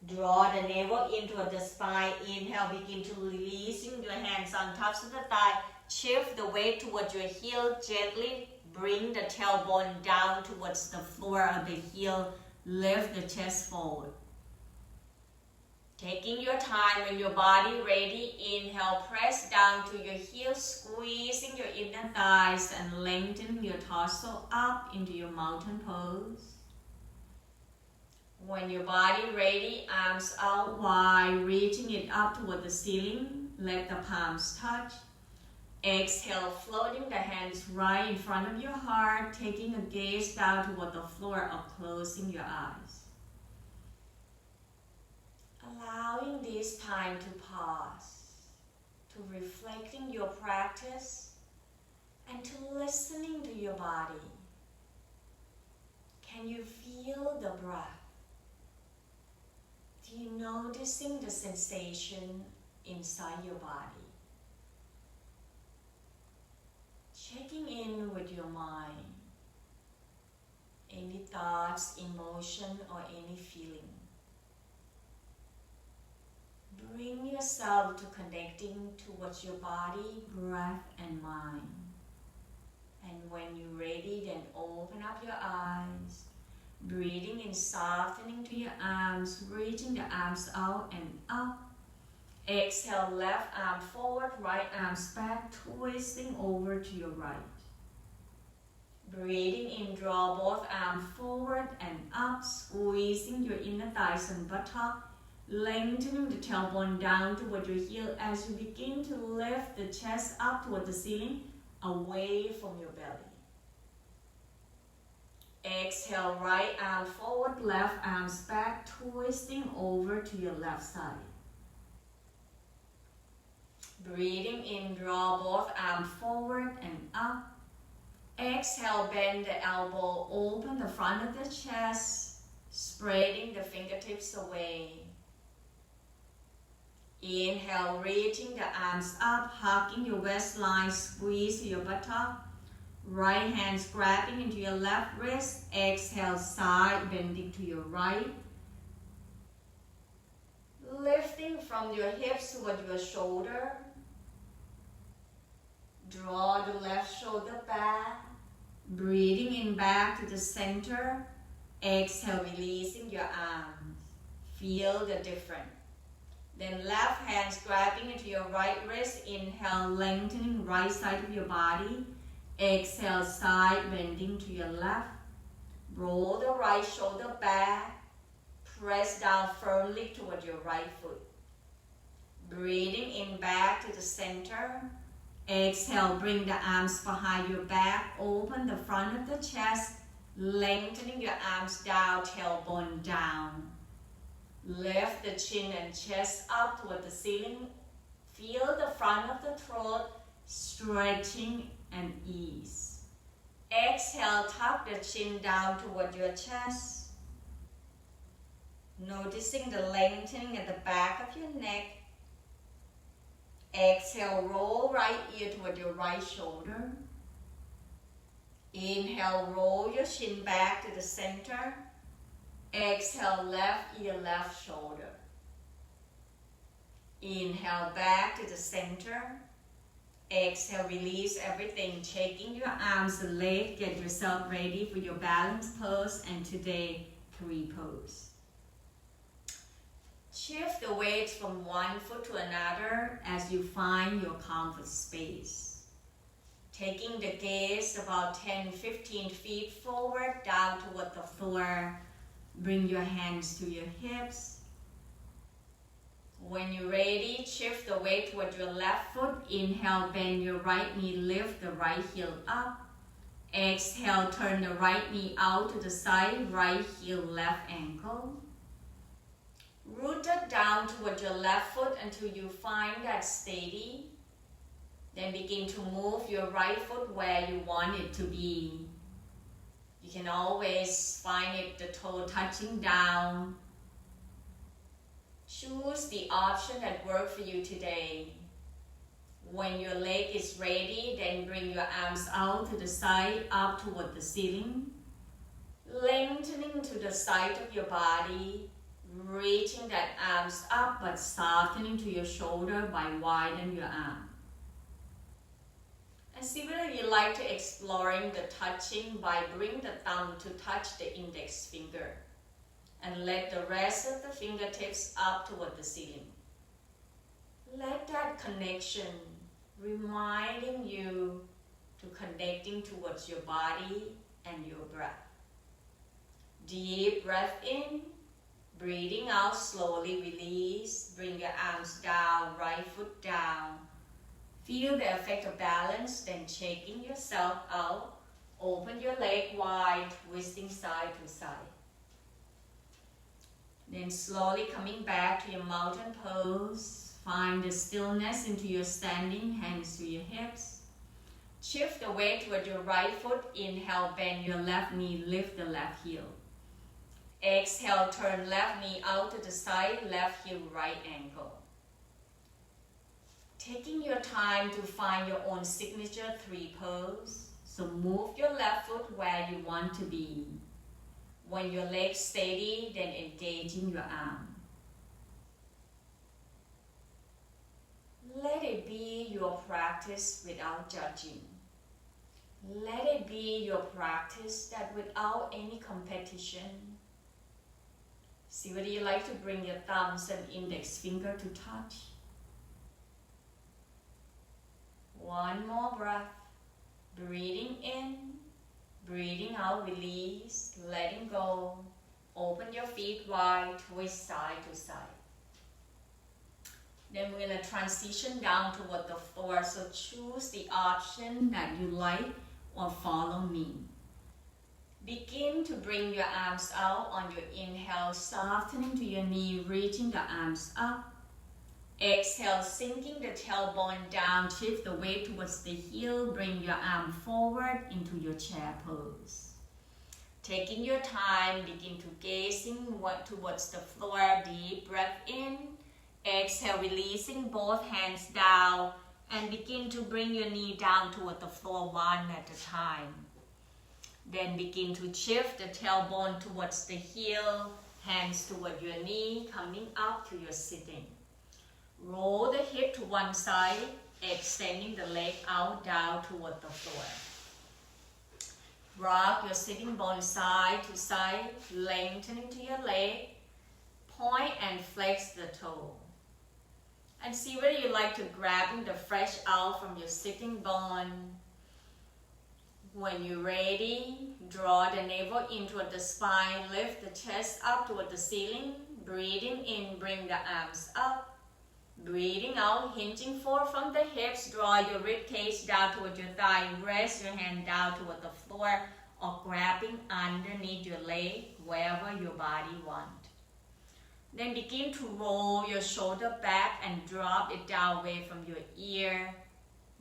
Draw the navel in toward the spine. Inhale, begin to releasing your hands on tops of the thigh. Shift the weight towards your heel. Gently bring the tailbone down towards the floor of the heel. Lift the chest forward. Taking your time when your body ready, inhale, press down to your heels, squeezing your inner thighs and lengthening your torso up into your mountain pose. When your body ready, arms out wide, reaching it up toward the ceiling, let the palms touch. Exhale, floating the hands right in front of your heart, taking a gaze down toward the floor or closing your eyes. Allowing this time to pause, to reflecting your practice, and to listening to your body. Can you feel the breath? Do you noticing the sensation inside your body? Checking in with your mind. Any thoughts, emotion, or any feeling. Bring yourself to connecting towards your body, breath, and mind. And when you're ready, then open up your eyes. Breathing in, softening to your arms, reaching the arms out and up. Exhale, left arm forward, right arms back, twisting over to your right. Breathing in, draw both arms forward and up, squeezing your inner thighs and buttock, lengthening the tailbone down toward your heel as you begin to lift the chest up toward the ceiling, away from your belly. Exhale, right arm forward, left arms back, twisting over to your left side. Breathing in, draw both arms forward and up. Exhale, bend the elbow, open the front of the chest, spreading the fingertips away. Inhale, reaching the arms up, hugging your waistline, squeeze your buttock. Right hands grabbing into your left wrist. Exhale, side bending to your right. Lifting from your hips toward your shoulder. Draw the left shoulder back. Breathing in back to the center. Exhale, releasing your arms. Feel the difference. Then left hand grabbing into your right wrist. Inhale, lengthening right side of your body. Exhale, side bending to your left. Roll the right shoulder back. Press down firmly toward your right foot. Breathing in back to the center. Exhale, bring the arms behind your back. Open the front of the chest. Lengthening your arms down, tailbone down. Lift the chin and chest up toward the ceiling. Feel the front of the throat stretching and ease. Exhale, tuck the chin down toward your chest. Noticing the lengthening at the back of your neck. Exhale, roll right ear toward your right shoulder. Inhale, roll your chin back to the center. Exhale, left ear, left shoulder. Inhale, back to the center. Exhale, release everything. Taking your arms and legs, get yourself ready for your balance pose and today 3 pose. Shift the weight from one foot to another as you find your comfort space. Taking the gaze about 10-15 feet forward down toward the floor. Bring your hands to your hips. When you're ready, shift the weight toward your left foot. Inhale, bend your right knee, lift the right heel up. Exhale, turn the right knee out to the side, right heel, left ankle. Root it down toward your left foot until you find that steady. Then begin to move your right foot where you want it to be. You can always find it, the toe touching down. Choose the option that works for you today. When your leg is ready, then bring your arms out to the side, up toward the ceiling. Lengthening to the side of your body. Reaching that arms up but softening to your shoulder by widening your arm. And see whether you like to exploring the touching by bring the thumb to touch the index finger. And let the rest of the fingertips up toward the ceiling. Let that connection reminding you to connecting towards your body and your breath. Deep breath in. Breathing out, slowly release. Bring your arms down, right foot down. Feel the effect of balance, then shaking yourself out. Open your leg wide, twisting side to side. Then slowly coming back to your mountain pose. Find the stillness into your standing, hands to your hips. Shift the weight toward your right foot. Inhale, bend your left knee, lift the left heel. Exhale, turn left knee out to the side, left heel, right ankle. Taking your time to find your own signature 3 pose. So move your left foot where you want to be. When your legs steady, then engaging your arm. Let it be your practice without judging. Let it be your practice that without any competition. See whether you like to bring your thumbs and index finger to touch. One more breath. Breathing in, breathing out, release, letting go. Open your feet wide, twist side to side. Then we're going to transition down toward the floor. So choose the option that you like or follow me. Begin to bring your arms out on your inhale, softening to your knee, reaching the arms up. Exhale, sinking the tailbone down, shift the weight towards the heel, bring your arm forward into your chair pose. Taking your time, begin to gazing towards the floor, deep breath in. Exhale, releasing both hands down and begin to bring your knee down toward the floor one at a time. Then begin to shift the tailbone towards the heel, hands toward your knee, coming up to your sitting. Roll the hip to one side, extending the leg out down toward the floor. Rock your sitting bone side to side, lengthening to your leg. Point and flex the toe. And see whether you like to grabbing the fresh out from your sitting bone. When you're ready, draw the navel in toward the spine, lift the chest up toward the ceiling. Breathing in, bring the arms up. Breathing out, hinging forward from the hips, draw your rib cage down toward your thigh, rest your hand down toward the floor or grabbing underneath your leg, wherever your body wants. Then begin to roll your shoulder back and drop it down away from your ear.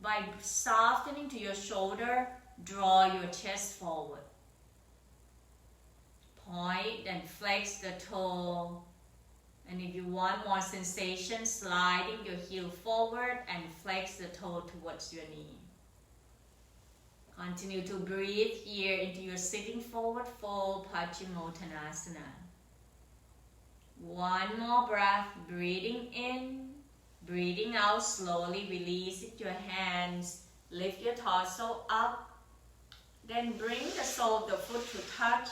By softening to your shoulder, draw your chest forward. Point and flex the toe. And if you want more sensation, sliding your heel forward and flex the toe towards your knee. Continue to breathe here into your sitting forward fold, Paschimottanasana. One more breath, breathing in, breathing out, slowly releasing your hands, lift your torso up, then bring the sole of the foot to touch,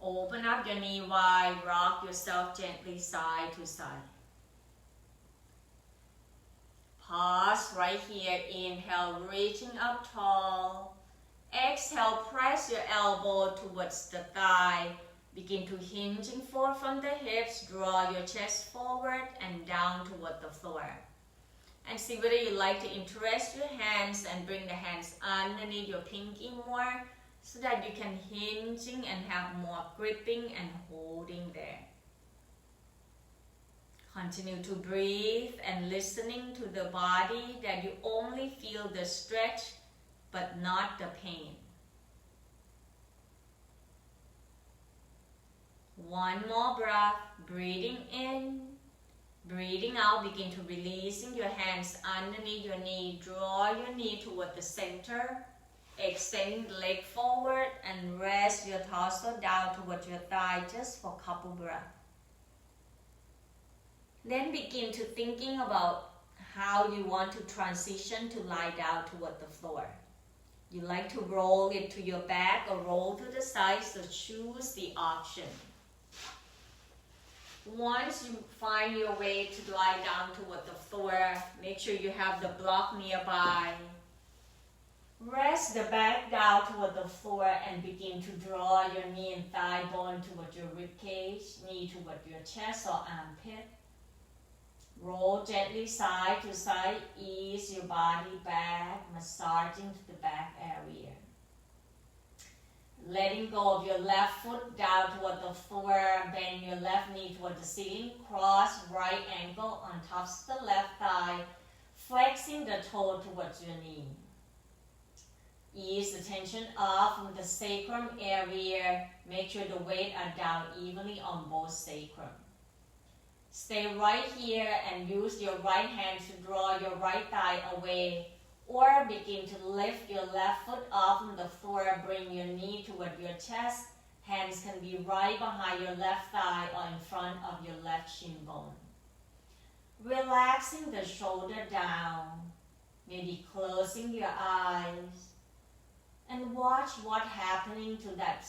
open up your knee wide, rock yourself gently side to side. Pause right here, inhale, reaching up tall, exhale, press your elbow towards the thigh. Begin to hinging forward from the hips, draw your chest forward and down toward the floor. And see whether you like to interest your hands and bring the hands underneath your pinky more so that you can hinging and have more gripping and holding there. Continue to breathe and listening to the body that you only feel the stretch but not the pain. One more breath, breathing in, breathing out, begin to releasing your hands underneath your knee, draw your knee toward the center, extending the leg forward and rest your torso down toward your thigh just for a couple breaths. Then begin to thinking about how you want to transition to lie down toward the floor. You like to roll it to your back or roll to the side, so choose the option. Once you find your way to lie down toward the floor, make sure you have the block nearby. Rest the back down toward the floor and begin to draw your knee and thigh bone toward your rib cage, knee toward your chest or armpit. Roll gently side to side, ease your body back, massaging to the back area. Letting go of your left foot down toward the floor, bend your left knee toward the ceiling, cross right ankle on top of the left thigh, flexing the toe towards your knee. Ease the tension off from the sacrum area, make sure the weight are down evenly on both sacrum. Stay right here and use your right hand to draw your right thigh away, or begin to lift your left foot off from the floor, bring your knee toward your chest. Hands can be right behind your left thigh or in front of your left shin bone. Relaxing the shoulder down, maybe closing your eyes, and watch what's happening to that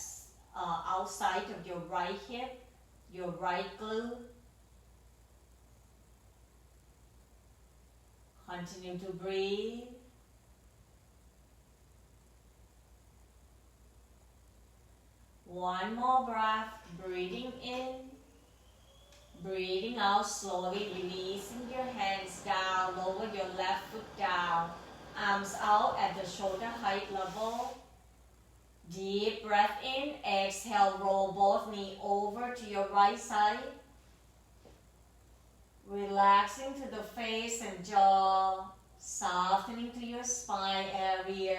outside of your right hip, your right glute. Continue to breathe. One more breath, breathing in, breathing out, slowly releasing your hands down, lower your left foot down, arms out at the shoulder height level. Deep breath in, exhale, roll both knees over to your right side. Relaxing to the face and jaw, softening to your spine area,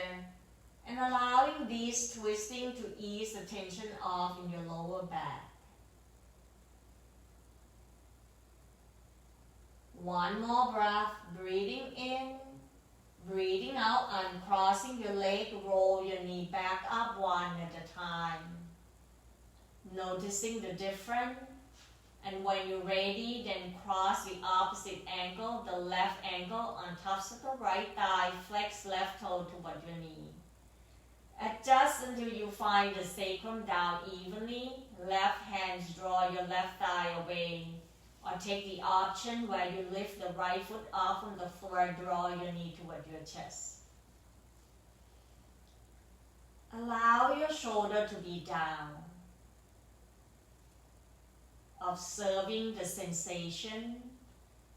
and allowing these twisting to ease the tension off in your lower back. One more breath, breathing in, breathing out, uncrossing your leg, roll your knee back up one at a time. Noticing the difference. And when you're ready, then cross the opposite ankle, the left ankle on top of the right thigh, flex left toe toward your knee. Adjust until you find the sacrum down evenly. Left hands draw your left thigh away. Or take the option where you lift the right foot off from the floor, draw your knee toward your chest. Allow your shoulder to be down. Observing the sensation.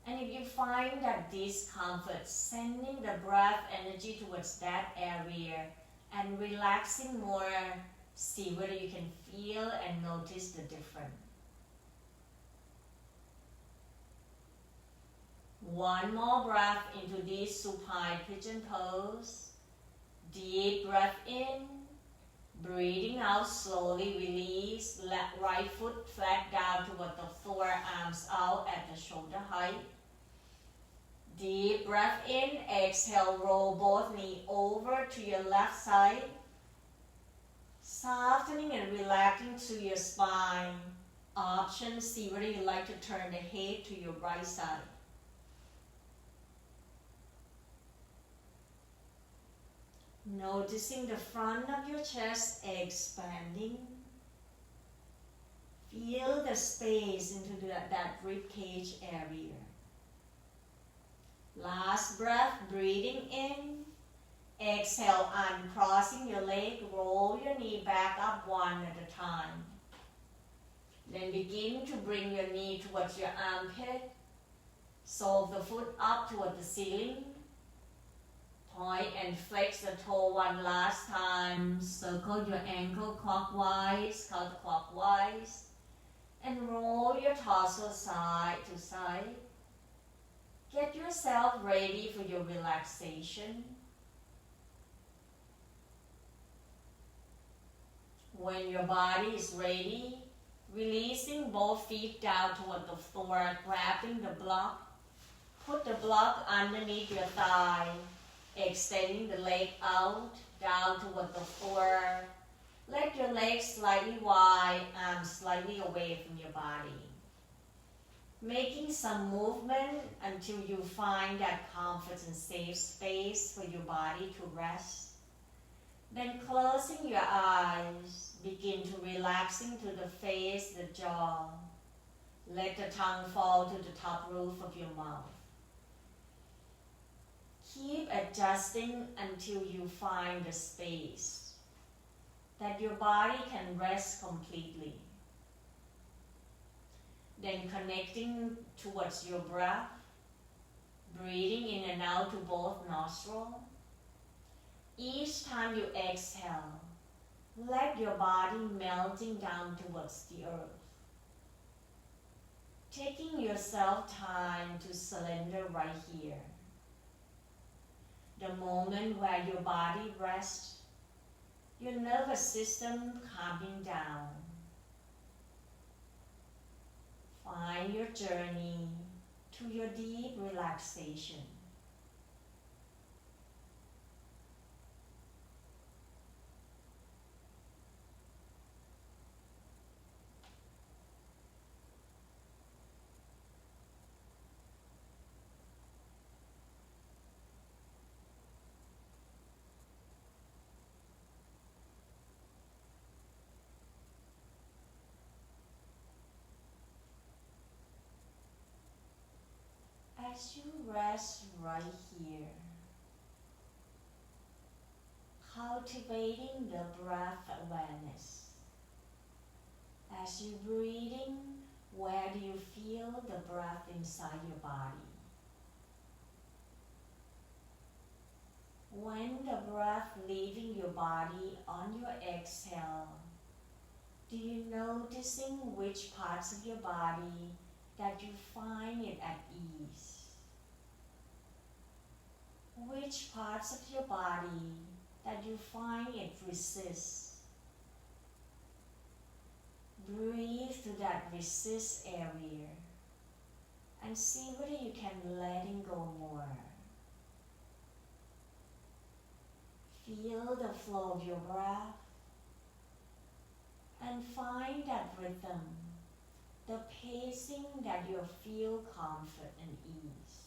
And if you find that discomfort, sending the breath energy towards that area and relaxing more, see whether you can feel and notice the difference. One more breath into this supine pigeon pose. Deep breath in. Breathing out, slowly release. Let right foot flat down toward the floor, arms out at the shoulder height. Deep breath in. Exhale, roll both knees over to your left side. Softening and relaxing to your spine. Option, see whether you like to turn the head to your right side. Noticing the front of your chest expanding. Feel the space into that rib cage area. Last breath, breathing in. Exhale, uncrossing your leg, roll your knee back up one at a time. Then begin to bring your knee towards your armpit. Sole the foot up toward the ceiling. Point and flex the toe one last time. Circle your ankle clockwise, counterclockwise. And roll your torso side to side. Get yourself ready for your relaxation. When your body is ready, releasing both feet down toward the floor, grabbing the block. Put the block underneath your thigh. Extending the leg out, down toward the floor. Let your legs slightly wide, arms slightly away from your body. Making some movement until you find that comfort and safe space for your body to rest. Then closing your eyes, begin to relaxing to the face, the jaw. Let the tongue fall to the top roof of your mouth. Keep adjusting until you find the space that your body can rest completely. Then connecting towards your breath, breathing in and out to both nostrils. Each time you exhale, let your body melting down towards the earth. Taking yourself time to surrender right here. The moment where your body rests, your nervous system calming down. Find your journey to your deep relaxation. As you rest right here, cultivating the breath awareness. As you breathing, where do you feel the breath inside your body? When the breath leaving your body on your exhale, do you noticing which parts of your body that you find it at ease? Which parts of your body that you find it resists? Breathe to that resist area and see whether you can letting go more. Feel the flow of your breath and find that rhythm the pacing that you feel comfort and ease.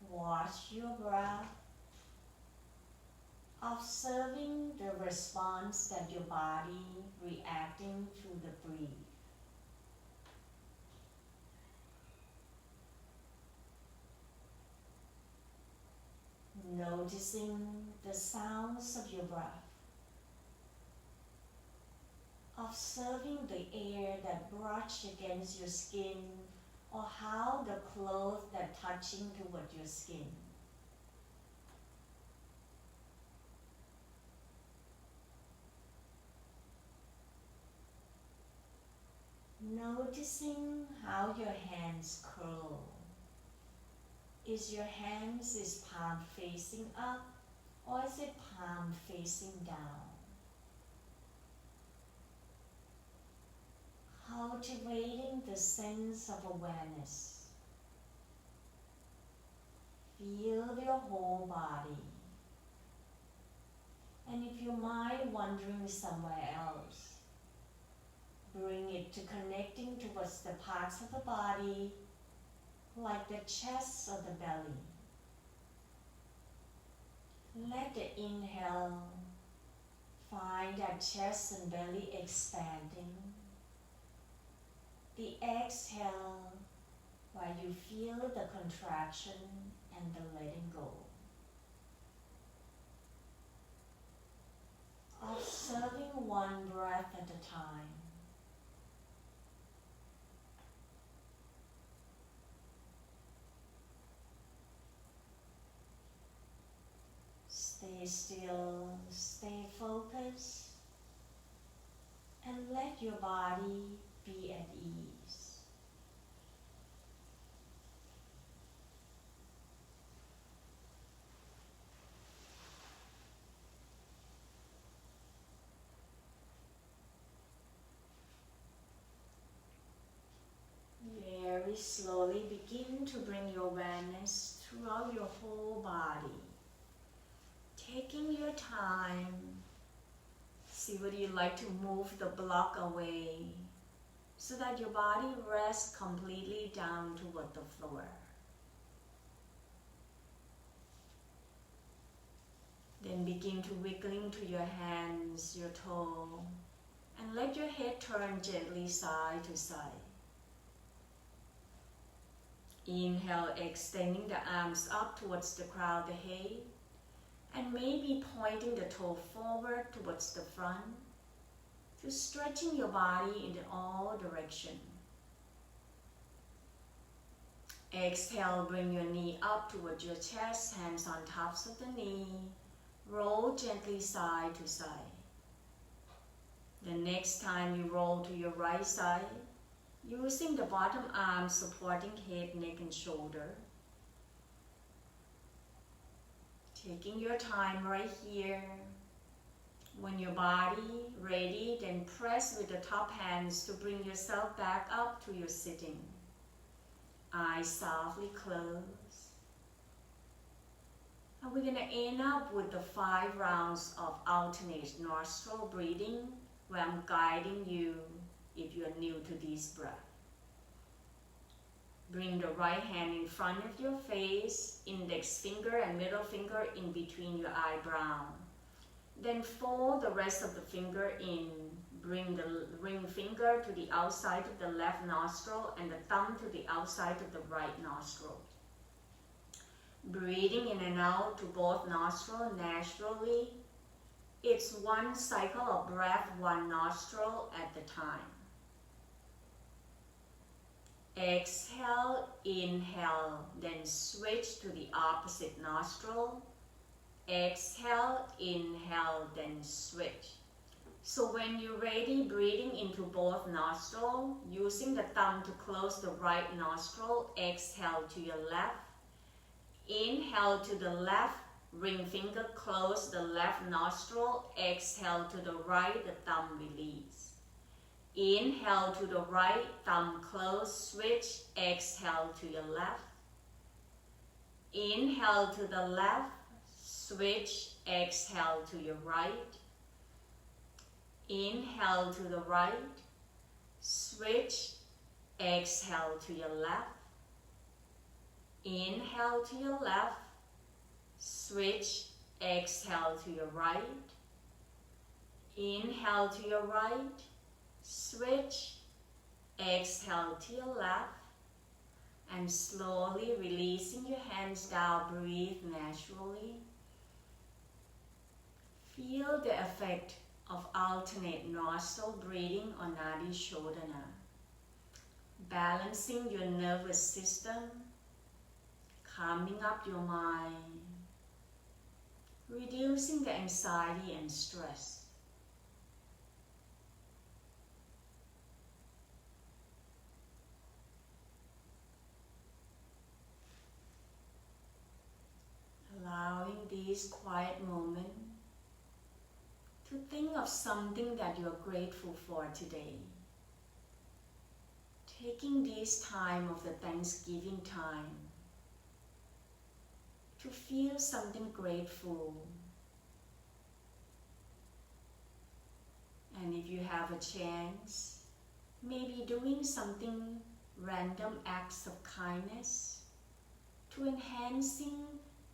Watch your breath, observing the response that your body reacting to the breath. Noticing the sounds of your breath. Observing the air that brush against your skin or how the clothes that touching toward your skin. Noticing how your hands curl. Is your hands palm facing up or is it palm facing down? Cultivating the sense of awareness. Feel your whole body. And if your mind wandering somewhere else, bring it to connecting towards the parts of the body like the chest or the belly. Let the inhale find that chest and belly expanding. The exhale while you feel the contraction and the letting go. Observing one breath at a time. Stay still, stay focused, and let your body be at ease. Very slowly begin to bring your awareness throughout your whole body. Taking your time, see whether you like to move the block away so that your body rests completely down toward the floor. Then begin to wiggling to your hands, your toe, and let your head turn gently side to side. Inhale, extending the arms up towards the crown of the head, and maybe pointing the toe forward towards the front, to stretching your body in all directions. Exhale, bring your knee up towards your chest, hands on tops of the knee, roll gently side to side. The next time you roll to your right side, using the bottom arm supporting head, neck and shoulder. Taking your time right here. When your body ready, then press with the top hands to bring yourself back up to your sitting. Eyes softly close. And we're going to end up with the 5 rounds of alternate nostril breathing, where I'm guiding you if you're new to this breath. Bring the right hand in front of your face, index finger and middle finger in between your eyebrow. Then fold the rest of the finger in. Bring the ring finger to the outside of the left nostril and the thumb to the outside of the right nostril. Breathing in and out to both nostrils naturally. It's one cycle of breath, one nostril at a time. Exhale, inhale, then switch to the opposite nostril. Exhale, inhale, then switch. So when you're ready, breathing into both nostrils, using the thumb to close the right nostril, exhale to your left. Inhale to the left, ring finger close the left nostril, exhale to the right, the thumb release. Inhale to the right, thumb close, switch, exhale to your left. Inhale to the left, switch, exhale to your right. Inhale to the right, switch, exhale to your left. Inhale to your left, switch, exhale to your right. Inhale to your right, switch, exhale to your left, and slowly releasing your hands down, breathe naturally. Feel the effect of alternate nostril breathing on Nadi Shodhana, balancing your nervous system, calming up your mind, reducing the anxiety and stress. Allowing these quiet moments to think of something that you're grateful for today. Taking this time of the Thanksgiving time to feel something grateful. And if you have a chance, maybe doing something random acts of kindness to enhancing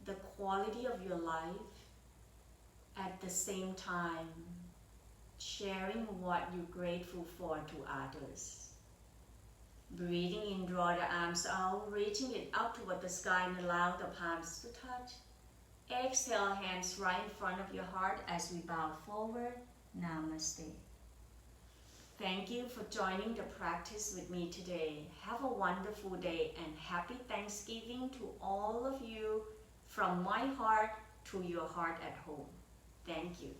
the quality of your life, at the same time sharing what you're grateful for to others. Breathing in, draw the arms out, reaching it up toward the sky and allow the palms to touch. Exhale, hands right in front of your heart as we bow forward. Namaste. Thank you for joining the practice with me today. Have a wonderful day and happy Thanksgiving to all of you, from my heart to your heart at home. Thank you.